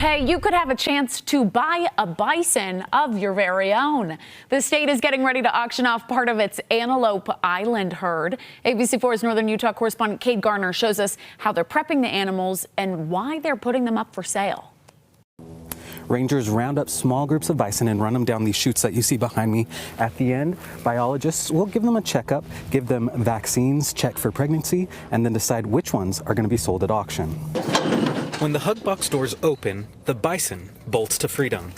Hey, you could have a chance to buy a bison of your very own. The state is getting ready to auction off part of its Antelope Island herd. ABC4's Northern Utah correspondent Kate Garner shows us how they're prepping the animals and why they're putting them up for sale. Rangers round up small groups of bison and run them down these chutes that you see behind me. At the end, biologists will give them a checkup, give them vaccines, check for pregnancy, and then decide which ones are going to be sold at auction. When the hug box doors open, the bison bolts to freedom.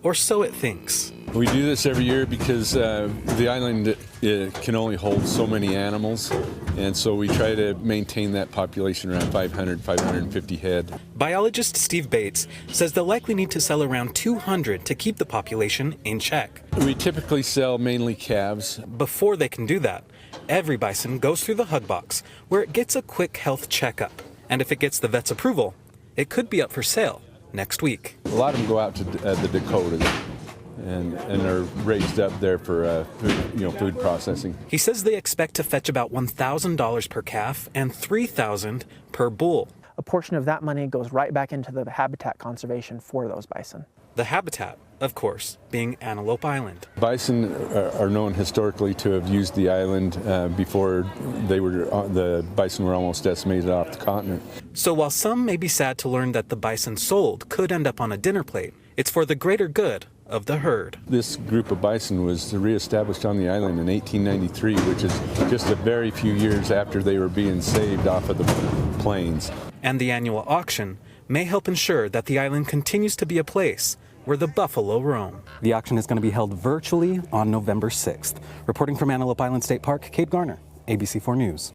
Or so it thinks. We do this every year because the island can only hold so many animals, and so we try to maintain that population around 500, 550 head. Biologist Steve Bates says they'll likely need to sell around 200 to keep the population in check. We typically sell mainly calves. Before they can do that, every bison goes through the hug box, where it gets a quick health checkup. And if it gets the vet's approval, it could be up for sale next week. A lot of them go out to the Dakotas and are raised up there for food processing. He says they expect to fetch about $1,000 per calf and $3,000 per bull. A portion of that money goes right back into the habitat conservation for those bison. The habitat, of course, being Antelope Island. Bison are known historically to have used the island before the bison were almost decimated off the continent. So while some may be sad to learn that the bison sold could end up on a dinner plate, it's for the greater good of the herd. This group of bison was reestablished on the island in 1893, which is just a very few years after they were being saved off of the plains. And the annual auction may help ensure that the island continues to be a place where the buffalo roam. The auction is going to be held virtually on November 6th. Reporting from Antelope Island State Park, Kate Garner, ABC4 News.